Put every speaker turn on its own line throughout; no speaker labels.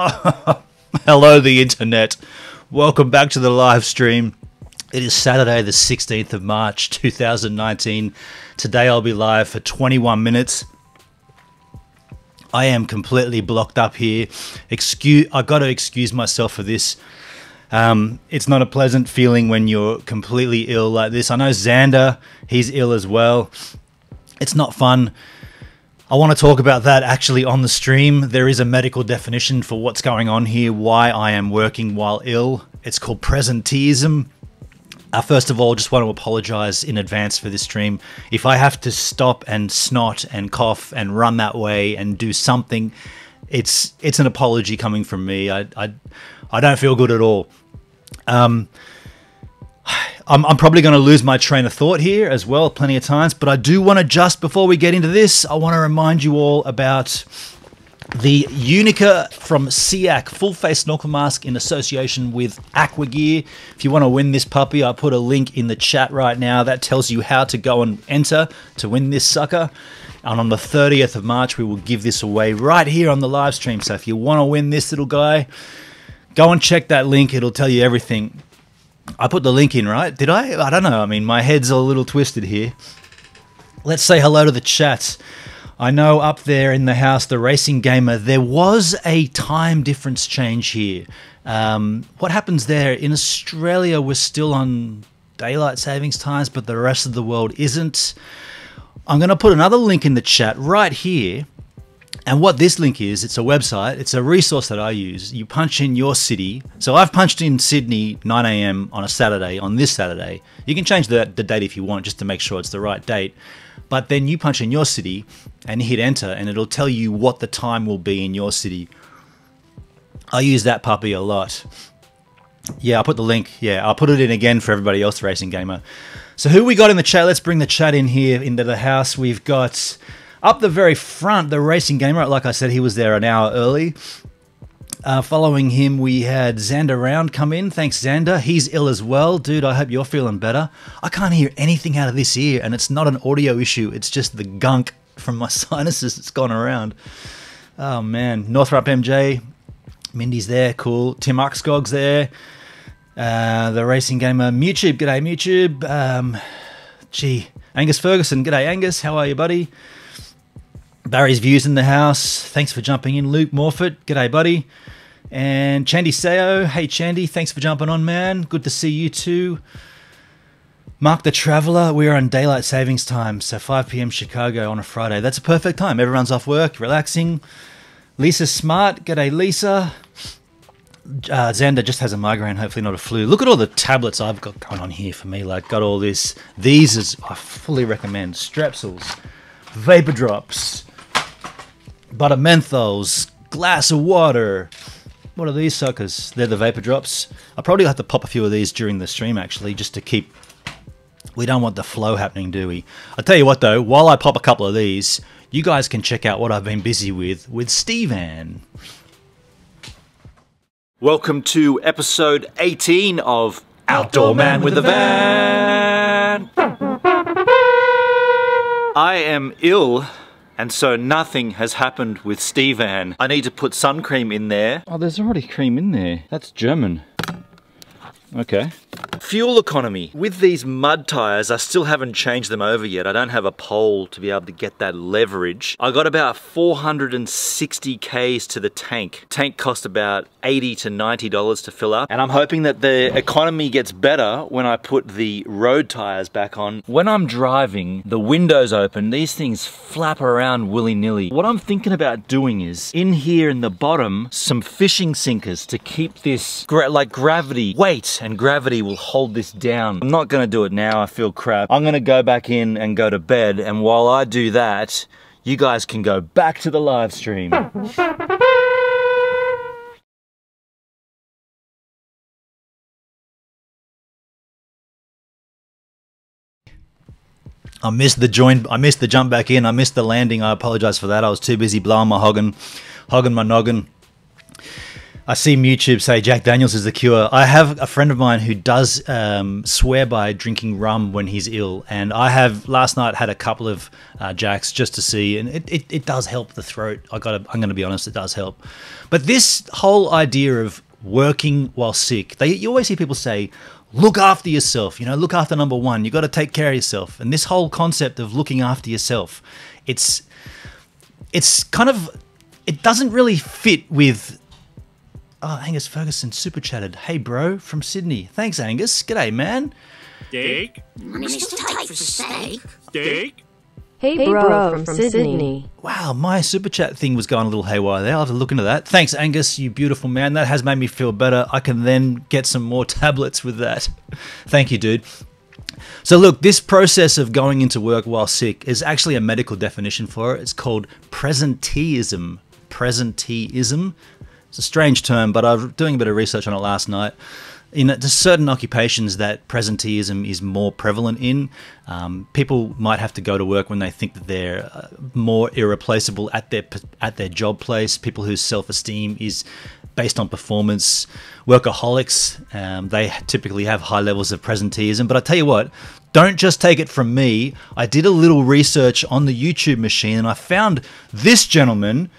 Hello, the internet. Welcome back to the live stream. It is Saturday, the 16th of March, 2019. Today I'll be live for 21 minutes. I am completely blocked up here. I've got to excuse myself for this. It's not a pleasant feeling when you're completely ill like this. I know Xander, he's ill as well. It's not fun. I want to talk about that actually on the stream. There is a medical definition for what's going on here, why I am working while ill. It's called presenteeism. First of all, just want to apologize in advance for this stream. If I have to stop and snot and cough and run that way and do something, it's an apology coming from me. I don't feel good at all. I'm probably going to lose my train of thought here as well plenty of times, but I do want to, just before we get into this, I want to remind you all about the Unica from SEAC full face snorkel mask in association with Aqua Gear. If you want to win this puppy, I put a link in the chat right now that tells you how to go and enter to win this sucker. And on the 30th of March, we will give this away right here on the live stream. So if you want to win this little guy, go and check that link. It'll tell you everything. I put the link in, right? Did I? I don't know. I mean, my head's a little twisted here. Let's say hello to the chat. I know up there in the house, the Racing Gamer, there was a time difference change here. What happens there? In Australia, we're still on daylight savings times, but the rest of the world isn't. I'm going to put another link in the chat right here. And what this link is, it's a website, it's a resource that I use. You punch in your city. So I've punched in Sydney, 9 AM on a Saturday, on this Saturday. You can change the date if you want, just to make sure it's the right date. But then you punch in your city and hit enter, and it'll tell you what the time will be in your city. I use that puppy a lot. Yeah, I'll put the link. Yeah, I'll put it in again for everybody else, Racing Gamer. So who we got in the chat? Let's bring the chat in here into the house. We've got... up the very front, the Racing Gamer. Like I said, he was there an hour early. Following him, we had Xander Round come in. Thanks, Xander. He's ill as well. Dude, I hope you're feeling better. I can't hear anything out of this ear, and it's not an audio issue. It's just the gunk from my sinuses that's gone around. Oh, man. Northrop MJ. Mindy's there. Cool. Tim Uxgog's there. The Racing Gamer. Mewtube. G'day, Mewtube. Angus Ferguson. G'day, Angus. How are you, buddy? Barry's Views in the house. Thanks for jumping in. Luke Morford. G'day, buddy. And Chandy Seo. Hey, Chandy. Thanks for jumping on, man. Good to see you too. Mark the Traveller. We're on daylight savings time, so 5 PM Chicago on a Friday. That's a perfect time. Everyone's off work, relaxing. Lisa Smart. G'day, Lisa. Xander just has a migraine, hopefully not a flu. Look at all the tablets I've got going on here for me. Like, got all this. These is, I fully recommend. Strepsils. Vapor Drops. Butter menthols, glass of water. What are these suckers? They're the Vapor Drops. I'll probably have to pop a few of these during the stream, actually, just to keep... we don't want the flow happening, do we? I'll tell you what, though, while I pop a couple of these, you guys can check out what I've been busy with Stevan. Welcome to episode 18 of Outdoor Man with a Van. I am ill, and so nothing has happened with Stevan. I need to put sun cream in there. Oh, there's already cream in there. That's German. Okay. Fuel economy. With these mud tires, I still haven't changed them over yet. I don't have a pole to be able to get that leverage. I got about 460 Ks to the tank. Tank cost about $80 to $90 to fill up. And I'm hoping that the economy gets better when I put the road tires back on. When I'm driving, the windows open, these things flap around willy-nilly. What I'm thinking about doing is, in here in the bottom, some fishing sinkers to keep this, like gravity, weight and gravity will hold this down. I'm not gonna do it now, I feel crap. I'm gonna go back in and go to bed, and while I do that, you guys can go back to the live stream. I missed the jump back in, I missed the landing, I apologize for that. I was too busy blowing my hogging my noggin. I see YouTube say Jack Daniels is the cure. I have a friend of mine who does swear by drinking rum when he's ill, and I have last night had a couple of Jacks just to see, and it does help the throat. I'm going to be honest, it does help. But this whole idea of working while sick, you always hear people say, look after yourself, look after number one. You got to take care of yourself. And this whole concept of looking after yourself, it's kind of, it doesn't really fit with. Oh, Angus Ferguson super chatted. Hey, bro, from Sydney. Thanks, Angus. G'day, man.
Steak? I'm still tight for steak. Steak?
Hey, bro, from Sydney.
Wow, my super chat thing was going a little haywire there. I'll have to look into that. Thanks, Angus, you beautiful man. That has made me feel better. I can then get some more tablets with that. Thank you, dude. So look, this process of going into work while sick is actually a medical definition for it. It's called presenteeism. Presenteeism. It's a strange term, but I was doing a bit of research on it last night. There's certain occupations that presenteeism is more prevalent in. People might have to go to work when they think that they're more irreplaceable at their job place. People whose self-esteem is based on performance. Workaholics, they typically have high levels of presenteeism. But I tell you what, don't just take it from me. I did a little research on the YouTube machine, and I found this gentleman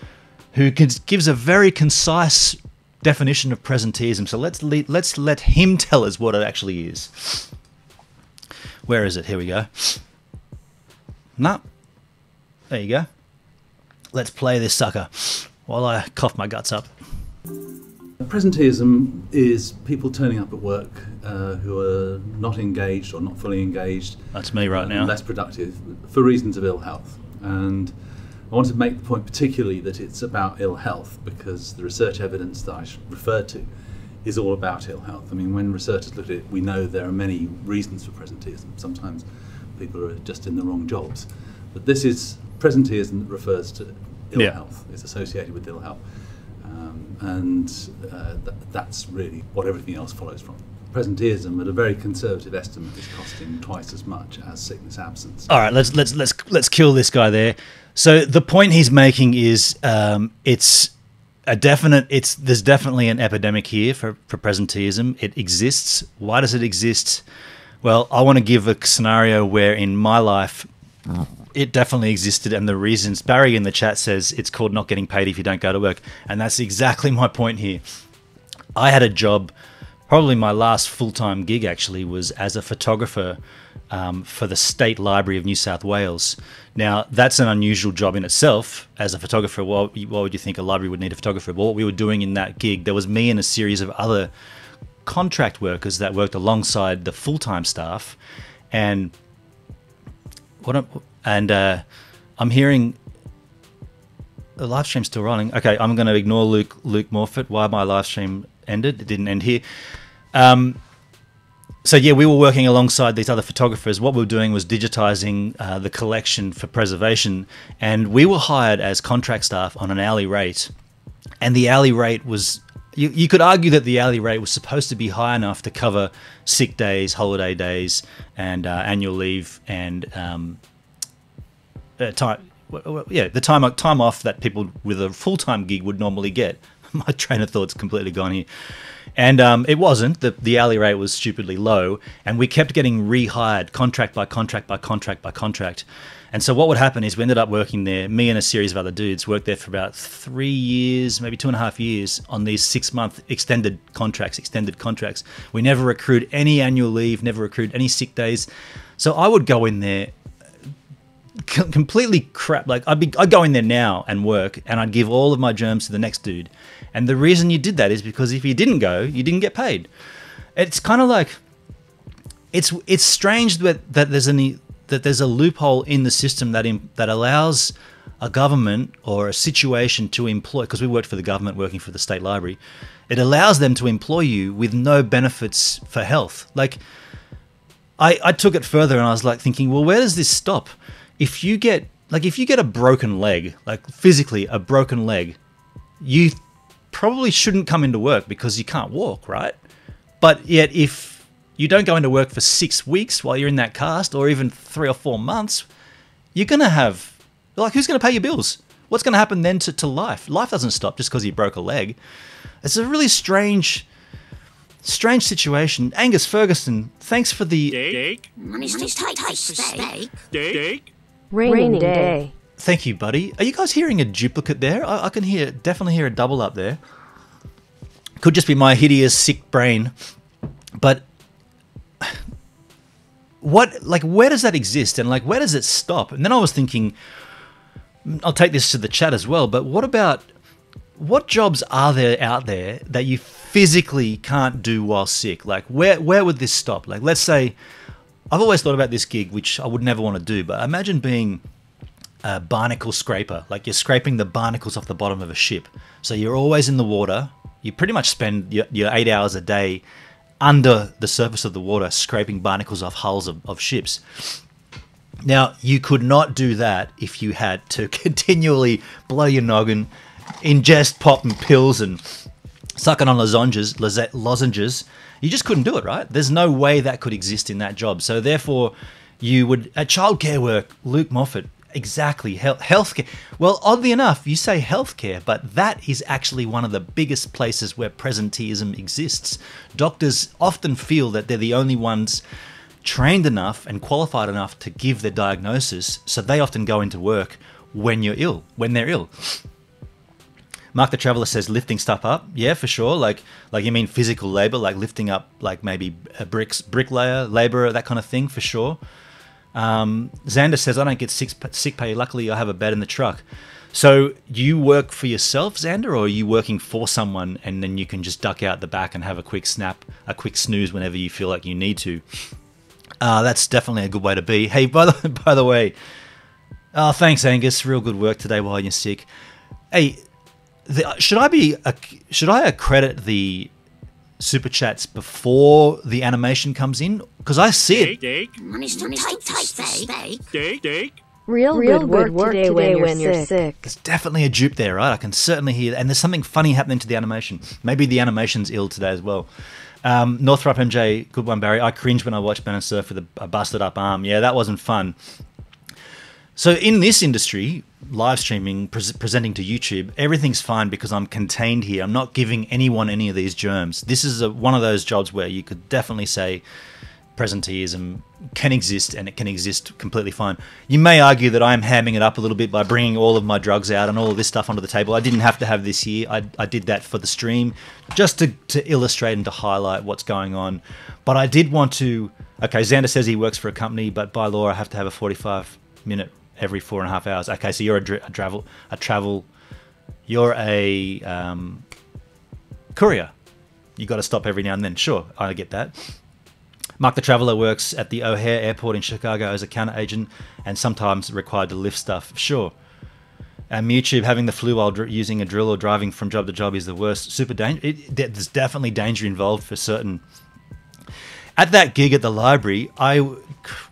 who gives a very concise definition of presenteeism. So let's let him tell us what it actually is. Where is it? Here we go. No. There you go. Let's play this sucker while I cough my guts up.
Presenteeism is people turning up at work who are not engaged or not fully engaged.
That's me right now.
Less productive for reasons of ill health. And I want to make the point particularly that it's about ill health, because the research evidence that I referred to is all about ill health. I mean, when researchers look at it, we know there are many reasons for presenteeism. Sometimes people are just in the wrong jobs. But this is presenteeism that refers to ill health. It's associated with ill health. That's really what everything else follows from. Presenteeism, at a very conservative estimate, is costing twice as much as sickness absence.
All right, let's kill this guy there. So the point he's making is there's definitely an epidemic here for presenteeism. It exists. Why does it exist? Well, I want to give a scenario where in my life it definitely existed, and the reasons Barry in the chat says it's called not getting paid if you don't go to work, and that's exactly my point here. I had a job. Probably my last full-time gig actually was as a photographer for the State Library of New South Wales. Now, that's an unusual job in itself. As a photographer, why would you think a library would need a photographer? Well, what we were doing in that gig, there was me and a series of other contract workers that worked alongside the full-time staff. And I'm hearing the live stream's still running. Okay, I'm going to ignore Luke Morfitt. Why my live stream ended? It didn't end here. So yeah, we were working alongside these other photographers. What we were doing was digitizing the collection for preservation, and we were hired as contract staff on an hourly rate. And the hourly rate was, you could argue that the hourly rate was supposed to be high enough to cover sick days, holiday days, and annual leave, and the time off that people with a full-time gig would normally get. My train of thought's completely gone here. And it wasn't. The hourly rate was stupidly low, and we kept getting rehired contract by contract by contract by contract. And so what would happen is we ended up working there, me and a series of other dudes worked there for about 3 years, maybe 2.5 years on these 6-month extended contracts. We never accrued any annual leave, never accrued any sick days. So I would go in there completely crap. Like I'd go in there now and work, and I'd give all of my germs to the next dude. And the reason you did that is because if you didn't go, you didn't get paid. It's kind of like it's strange that there's a loophole in the system that allows a government or a situation to employ, because we worked for the government working for the State Library, it allows them to employ you with no benefits for health. Like I took it further, and I was like thinking, well, where does this stop? If you get a broken leg, like physically a broken leg, you probably shouldn't come into work because you can't walk, right? But yet if you don't go into work for 6 weeks while you're in that cast, or even 3 or 4 months, you're going to have, like, who's going to pay your bills? What's going to happen then to life? Life doesn't stop just because you broke a leg. It's a really strange situation. Angus Ferguson, thanks for the...
Mr. Tight for steak.
Raining day.
Thank you, buddy. Are you guys hearing a duplicate there? I can definitely hear a double up there. Could just be my hideous, sick brain. But where does that exist? And where does it stop? And then I was thinking, I'll take this to the chat as well, but what jobs are there out there that you physically can't do while sick? Where would this stop? Let's say, I've always thought about this gig, which I would never want to do, but imagine being a barnacle scraper. You're scraping the barnacles off the bottom of a ship. So you're always in the water. You pretty much spend your 8 hours a day under the surface of the water scraping barnacles off hulls of ships. Now, you could not do that if you had to continually blow your noggin, ingest popping pills and sucking on lozenges. You just couldn't do it, right? There's no way that could exist in that job. So therefore, you would... At childcare work, Luke Moffat, exactly. Healthcare. Well, oddly enough, you say healthcare, but that is actually one of the biggest places where presenteeism exists. Doctors often feel that they're the only ones trained enough and qualified enough to give their diagnosis, so they often go into work when they're ill. Mark the Traveller says lifting stuff up. Yeah, for sure. Like you mean physical labor, lifting up, maybe a bricklayer, laborer, that kind of thing, for sure. Xander says, I don't get sick pay. Luckily, I have a bed in the truck. So you work for yourself, Xander, or are you working for someone and then you can just duck out the back and have a quick snooze whenever you feel like you need to? That's definitely a good way to be. Hey, by the way, thanks, Angus. Real good work today while you're sick. Hey, should I accredit the super chats before the animation comes in? Because I see it.
Mr. Tight for steak.
Real good work today when you're sick.
There's definitely a dupe there, right? I can certainly hear, and there's something funny happening to the animation. Maybe the animation's ill today as well. Northrop MJ, good one, Barry. I cringe when I watch Ben and Surf with a busted up arm. Yeah, that wasn't fun. So in this industry, live streaming, presenting to YouTube, everything's fine because I'm contained here. I'm not giving anyone any of these germs. This is one of those jobs where you could definitely say presenteeism can exist, and it can exist completely fine. You may argue that I'm hamming it up a little bit by bringing all of my drugs out and all of this stuff onto the table. I didn't have to have this here. I did that for the stream just to illustrate and to highlight what's going on. But I did want to... Okay, Xander says he works for a company, but by law I have to have a 45-minute every 4.5 hours. Okay, so you're you're a courier. You got to stop every now and then. Sure, I get that. Mark the Traveller works at the O'Hare Airport in Chicago as a counter agent and sometimes required to lift stuff. Sure. And YouTube, having the flu while using a drill or driving from job to job is the worst. Super dangerous. There's definitely danger involved for certain. At that gig at the library, I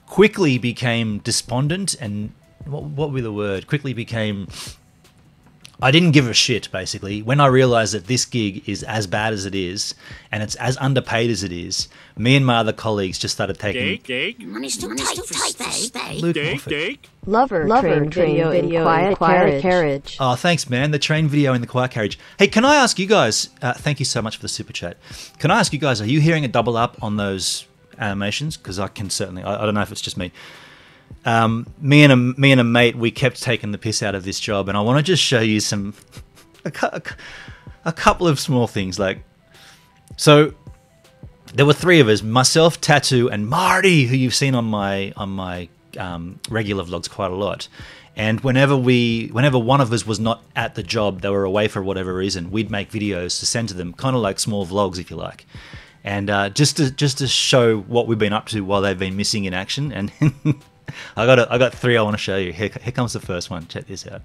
quickly became despondent and what were the word? Quickly became... I didn't give a shit, basically. When I realized that this gig is as bad as it is, and it's as underpaid as it is, me and my other colleagues just started taking...
Mr. Tight for steak.
Luke Moffat.
Lover train video in quiet carriage.
Oh, thanks, man. The train video in the quiet carriage. Hey, can I ask you guys... thank you so much for the super chat. Can I ask you guys, are you hearing a double up on those animations? Because I can certainly... I don't know if it's just me. Me and a mate, we kept taking the piss out of this job, and I want to just show you a couple of small things. So there were three of us: myself, Tattoo, and Marty, who you've seen on my regular vlogs quite a lot. And whenever one of us was not at the job, they were away for whatever reason, we'd make videos to send to them, kind of like small vlogs, if you like. And just to show what we've been up to while they've been missing in action. And I got three I want to show you. Here comes the first one. Check this out.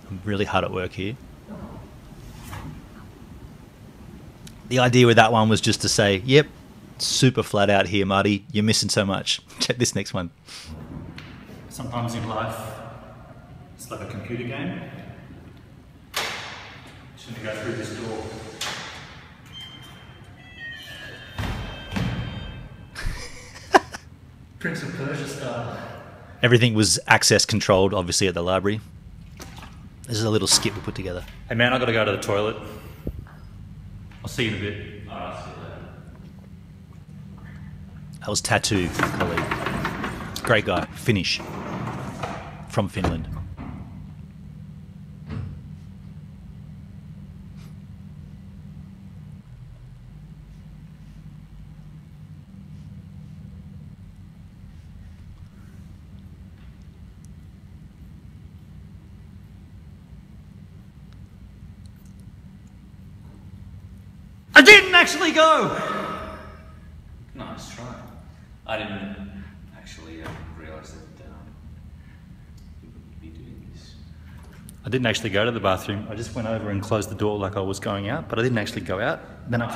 I'm really hard at work here. The idea with that one was just to say, yep, super flat out here, Marty. You're missing so much. Check this next one. Sometimes in life, it's like a computer game. Just going to go through this door. Prince of Persia style. everything was access controlled, obviously, at the library. This is a little skit we put together. Hey man, I gotta go to the toilet. I'll see you in a bit.
Alright, see you later.
That was Tattoo, colleague. Great guy, Finnish, from Finland. I didn't actually go!
Nice try. I didn't actually realise that you would be doing this.
I didn't actually go to the bathroom. I just went over and closed the door like I was going out, but I didn't actually go out. Then
I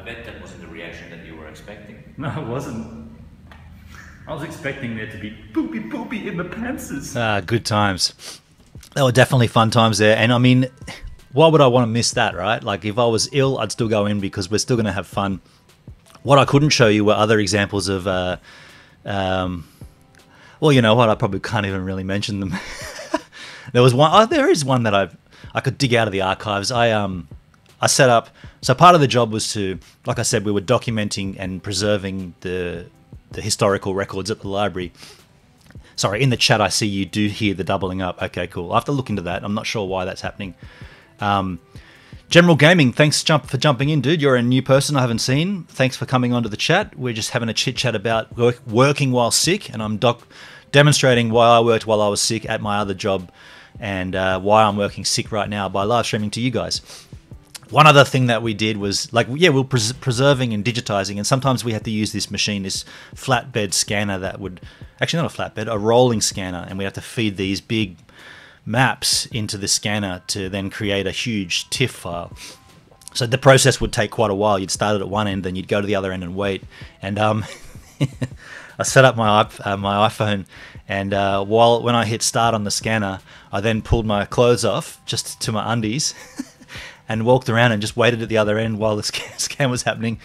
bet that wasn't the reaction that you were expecting.
No, it wasn't. I was expecting there to be poopy in the pantses. Ah, good times. They were definitely fun times there. And I mean, why would I want to miss that, right? Like if I was ill, I'd still go in because we're still going to have fun. What I couldn't show you were other examples of, well, you know what? I probably can't even really mention them. There was one. Oh, there is one that I could dig out of the archives. I set up. So part of the job was to, like I said, we were documenting and preserving the historical records at the library. Sorry, in the chat I see you do hear the doubling up. Okay, cool. I have to look into that. I'm not sure why that's happening. General Gaming, thanks for jumping in, dude. You're a new person I haven't seen. Thanks for coming onto the chat. We're just having a chit-chat about working while sick, and I'm demonstrating why I worked while I was sick at my other job and why I'm working sick right now by live streaming to you guys. One other thing that we did was, like, yeah, we were preserving and digitizing, and sometimes we had to use this machine, this flatbed scanner that would, actually not a flatbed, a rolling scanner, and we have to feed these big maps into the scanner to then create a huge TIFF file. So the process would take quite a while. You'd start it at one end, then you'd go to the other end and wait. And I set up my iPhone, and when I hit start on the scanner, I then pulled my clothes off just to my undies and walked around and just waited at the other end while the scan was happening.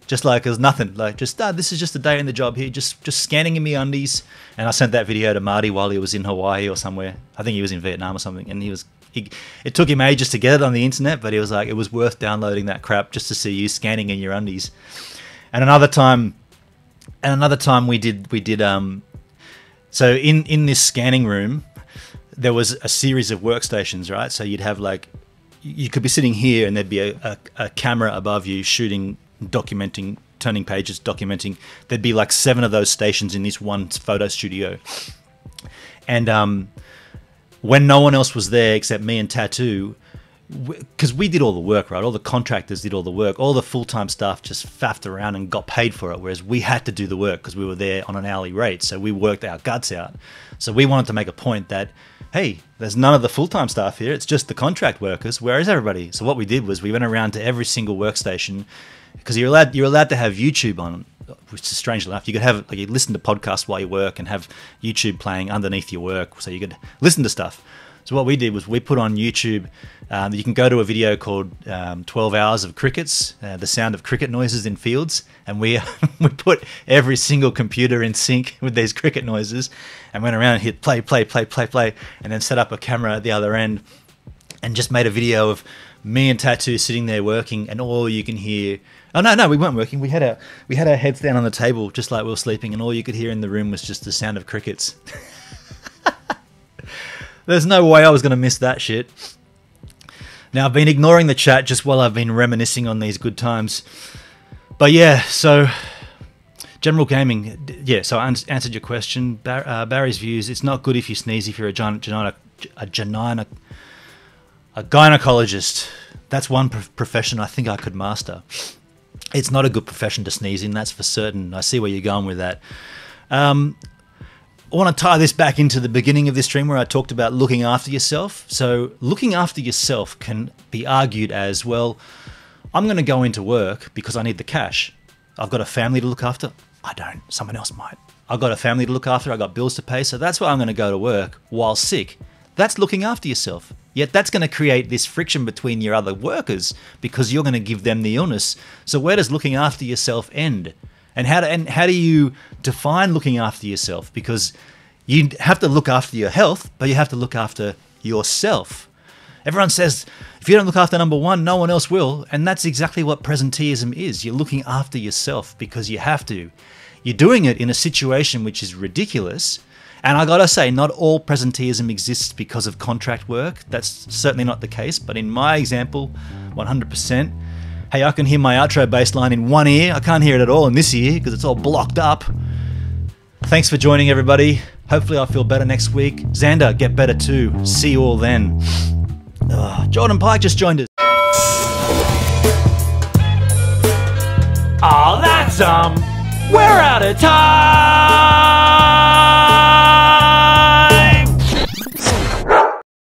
Just like it was nothing, like just this is just a day in the job here, just scanning in me undies. And I sent that video to Marty while he was in Hawaii or somewhere. I think he was in Vietnam or something. And it took him ages to get it on the internet, but he was like, it was worth downloading that crap just to see you scanning in your undies. And another time we did. So in this scanning room, there was a series of workstations, right? So you'd have like, you could be sitting here and there'd be a camera above you shooting, documenting, turning pages, documenting. There'd be like 7 of those stations in this one photo studio. And when no one else was there except me and Tattoo, because we did all the work, right? All the contractors did all the work. All the full-time staff just faffed around and got paid for it, whereas we had to do the work because we were there on an hourly rate. So we worked our guts out. So we wanted to make a point that, hey, there's none of the full-time staff here. It's just the contract workers. Where is everybody? So what we did was we went around to every single workstation, because you're allowed to have YouTube on, which is strange enough. You could have, like, you listen to podcasts while you work and have YouTube playing underneath your work, so you could listen to stuff. So what we did was we put on YouTube. You can go to a video called 12 Hours of Crickets, the sound of cricket noises in fields, and we put every single computer in sync with these cricket noises, and went around and hit play, and then set up a camera at the other end, and just made a video of me and Tattoo sitting there working, and all you can hear. Oh no, we weren't working. We had our heads down on the table, just like we were sleeping, and all you could hear in the room was just the sound of crickets. There's no way I was going to miss that shit. Now, I've been ignoring the chat just while I've been reminiscing on these good times. But yeah, so General Gaming, yeah, so I answered your question. Barry's views, it's not good if you sneeze if you're a gynecologist. That's one profession I think I could master. It's not a good profession to sneeze in, that's for certain. I see where you're going with that. I want to tie this back into the beginning of this stream where I talked about looking after yourself. So looking after yourself can be argued as, well, I'm going to go into work because I need the cash. I've got a family to look after. I don't. Someone else might. I've got a family to look after. I've got bills to pay. So that's why I'm going to go to work while sick. That's looking after yourself. Yet that's going to create this friction between your other workers because you're going to give them the illness. So where does looking after yourself end? And how do you define looking after yourself? Because You have to look after your health, but you have to look after yourself. Everyone says, if you don't look after number one, no one else will. And that's exactly what presenteeism is. You're looking after yourself because you have to. You're doing it in a situation which is ridiculous. And I gotta say, not all presenteeism exists because of contract work. That's certainly not the case. But in my example, 100%. Hey, I can hear my outro bass line in one ear. I can't hear it at all in this ear because it's all blocked up. Thanks for joining, everybody. Hopefully I'll feel better next week. Xander, get better too. See you all then. Jordan Pike just joined us. Oh, that's we're out of time.